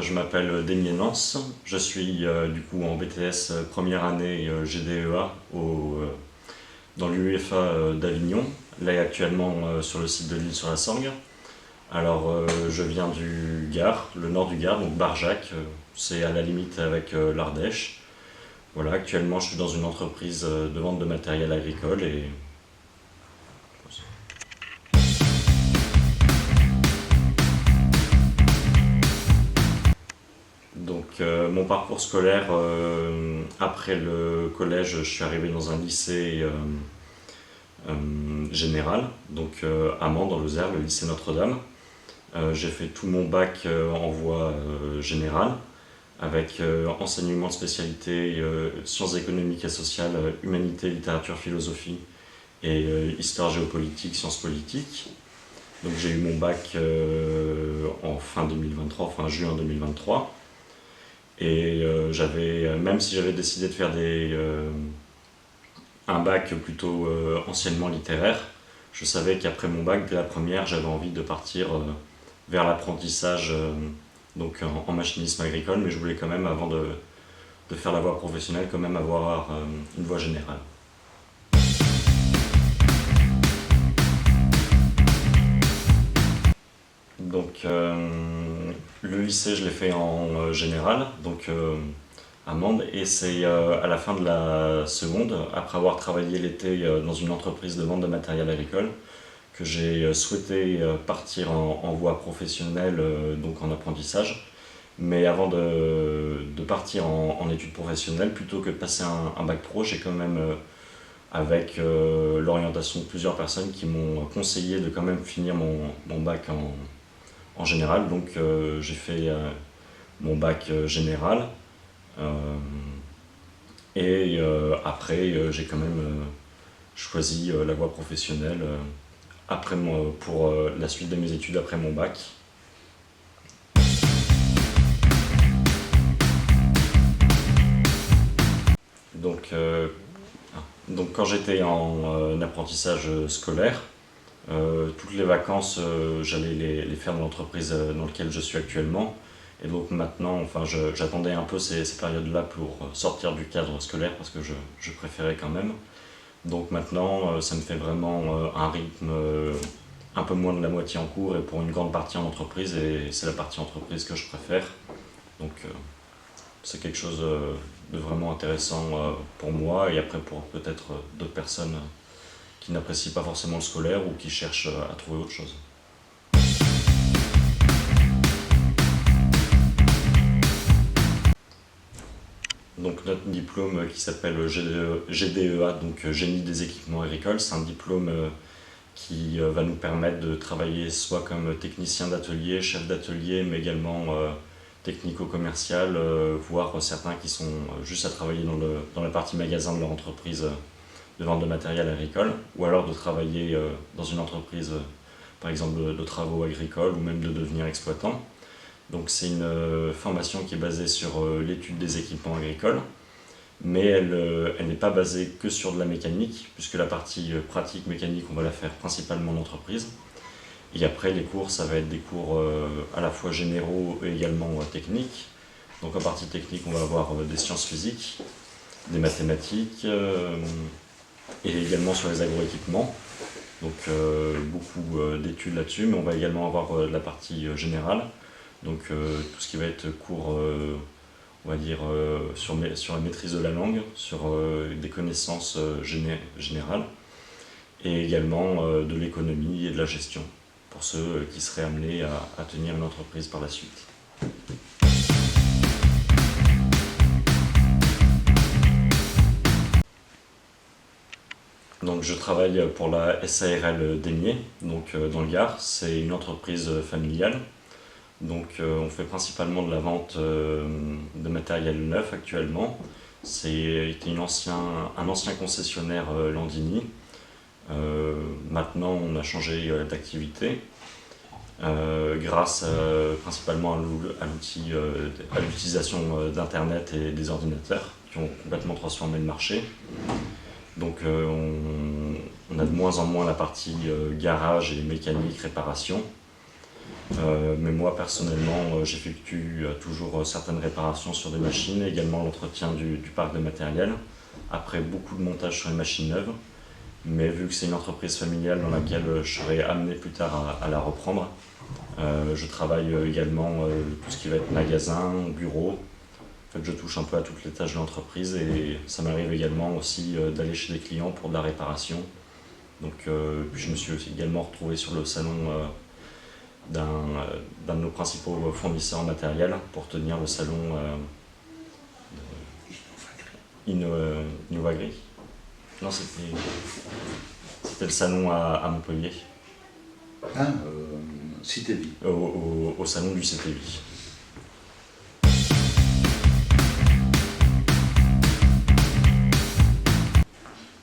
je m'appelle Damien Nance, je suis du coup en BTS première année GDEA dans l'UEFA d'Avignon, là actuellement sur le site de l'Île-sur-la-Sorgue. Alors je viens du Gard, le nord du Gard, donc Barjac, c'est à la limite avec l'Ardèche. Voilà, actuellement je suis dans une entreprise de vente de matériel agricole et donc mon parcours scolaire, après le collège, je suis arrivé dans un lycée général, donc à Mans dans le Lozère, le lycée Notre-Dame. J'ai fait tout mon bac en voie générale, avec enseignement de spécialité sciences économiques et sociales, humanité, littérature, philosophie et histoire géopolitique, sciences politiques. Donc j'ai eu mon bac en fin 2023, fin juin 2023. Et même si j'avais décidé de faire un bac plutôt anciennement littéraire, je savais qu'après mon bac, dès la première, j'avais envie de partir vers l'apprentissage donc en machinisme agricole, mais je voulais quand même, avant de faire la voie professionnelle, quand même avoir une voie générale. Donc le lycée, je l'ai fait en général, donc à Mende, et c'est à la fin de la seconde, après avoir travaillé l'été dans une entreprise de vente de matériel agricole, que j'ai souhaité partir en voie professionnelle, donc en apprentissage. Mais avant de partir en études professionnelles, plutôt que de passer un bac pro, j'ai quand même, avec l'orientation de plusieurs personnes qui m'ont conseillé de quand même finir mon bac en général. Donc j'ai fait mon bac général. Euh, et après, j'ai quand même choisi la voie professionnelle pour la suite de mes études après mon bac. Donc, donc quand j'étais en apprentissage scolaire, toutes les vacances, j'allais les faire dans l'entreprise dans laquelle je suis actuellement. Et donc maintenant, enfin, j'attendais un peu ces périodes-là pour sortir du cadre scolaire parce que je préférais quand même. Donc maintenant, ça me fait vraiment un rythme un peu moins de la moitié en cours et pour une grande partie en entreprise, et c'est la partie entreprise que je préfère. Donc c'est quelque chose de vraiment intéressant pour moi et après pour peut-être d'autres personnes qui n'apprécient pas forcément le scolaire ou qui cherchent à trouver autre chose. Donc notre diplôme qui s'appelle GDEA, donc Génie des équipements agricoles, c'est un diplôme qui va nous permettre de travailler soit comme technicien d'atelier, chef d'atelier, mais également technico-commercial, voire certains qui sont juste à travailler dans la partie magasin de leur entreprise de vente de matériel agricole, ou alors de travailler dans une entreprise, par exemple de travaux agricoles, ou même de devenir exploitant. Donc c'est une formation qui est basée sur l'étude des équipements agricoles, mais elle n'est pas basée que sur de la mécanique, puisque la partie pratique mécanique, on va la faire principalement en entreprise. Et après, les cours, ça va être des cours à la fois généraux et également techniques. Donc en partie technique, on va avoir des sciences physiques, des mathématiques, et également sur les agroéquipements. Donc beaucoup d'études là-dessus, mais on va également avoir la partie générale. Donc tout ce qui va être cours, on va dire, sur la maîtrise de la langue, sur des connaissances générales, et également de l'économie et de la gestion, pour ceux qui seraient amenés à tenir une entreprise par la suite. Donc je travaille pour la SARL d'Aimier, donc dans le Gard. C'est une entreprise familiale. Donc on fait principalement de la vente de matériel neuf actuellement. C'est un ancien concessionnaire Landini. Maintenant on a changé d'activité grâce principalement à l'utilisation d'Internet et des ordinateurs qui ont complètement transformé le marché. Donc on a de moins en moins la partie garage et mécanique, réparation. Mais moi personnellement j'effectue toujours certaines réparations sur des machines, et également l'entretien du parc de matériel, après beaucoup de montage sur les machines neuves. Mais vu que c'est une entreprise familiale dans laquelle je serai amené plus tard à la reprendre, je travaille également tout ce qui va être magasin, bureau. En fait, je touche un peu à toutes les tâches de l'entreprise, et ça m'arrive également aussi d'aller chez des clients pour de la réparation. Donc, puis je me suis aussi également retrouvé sur le salon d'un de nos principaux fournisseurs en matériel pour tenir le salon Innovagri. Non, c'était le salon à Montpellier, Ah, Cité Vie. au salon du CTV.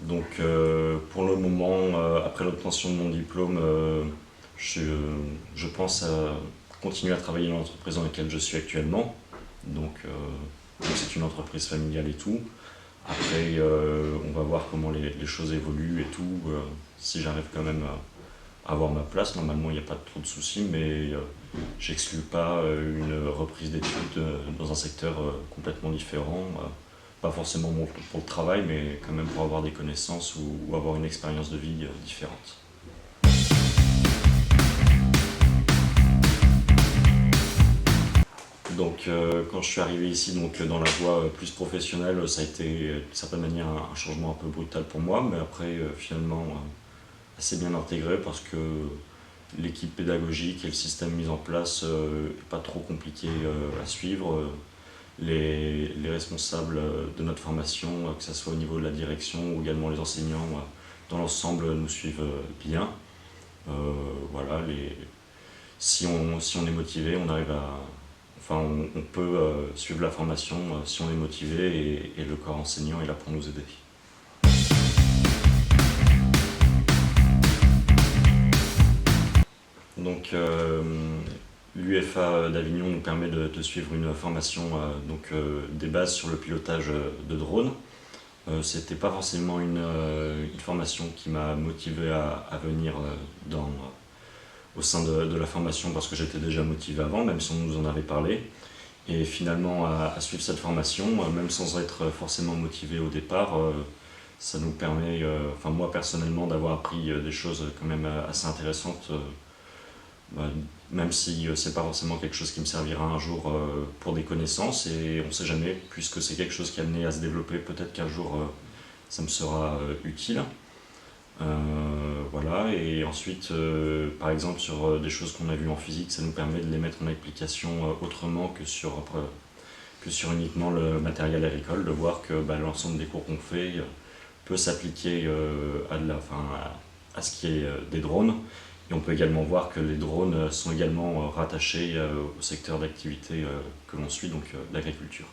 Donc pour le moment, après l'obtention de mon diplôme, je, je pense à continuer à travailler dans l'entreprise dans laquelle je suis actuellement. Donc c'est une entreprise familiale et tout. Après, on va voir comment les choses évoluent et tout. Si j'arrive quand même à avoir ma place, normalement il n'y a pas trop de soucis, mais j'exclus pas une reprise d'études dans un secteur complètement différent. Pas forcément pour le travail, mais quand même pour avoir des connaissances ou avoir une expérience de vie différente. Donc quand je suis arrivé ici dans la voie plus professionnelle, ça a été d'une certaine manière un changement un peu brutal pour moi, mais après finalement assez bien intégré, parce que l'équipe pédagogique et le système mis en place n'est pas trop compliqué à suivre. Les responsables de notre formation, que ce soit au niveau de la direction ou également les enseignants, dans l'ensemble nous suivent bien. Voilà, si on est motivé, on arrive enfin, on peut suivre la formation si on est motivé, et le corps enseignant est là pour nous aider. Donc l'UFA d'Avignon nous permet de suivre une formation des bases sur le pilotage de drones. C'était pas forcément une formation qui m'a motivé à venir au sein de la formation, parce que j'étais déjà motivé avant, même si on nous en avait parlé. Et finalement, à suivre cette formation, même sans être forcément motivé au départ, ça nous permet, enfin moi personnellement, d'avoir appris des choses quand même assez intéressantes. Même si c'est pas forcément quelque chose qui me servira un jour pour des connaissances, et on sait jamais, puisque c'est quelque chose qui est amené à se développer, peut-être qu'un jour ça me sera utile. Voilà, et ensuite, par exemple, sur des choses qu'on a vues en physique, ça nous permet de les mettre en application autrement que sur uniquement le matériel agricole, de voir que l'ensemble des cours qu'on fait peut s'appliquer à ce qui est des drones. Et on peut également voir que les drones sont également rattachés au secteur d'activité que l'on suit, donc l'agriculture.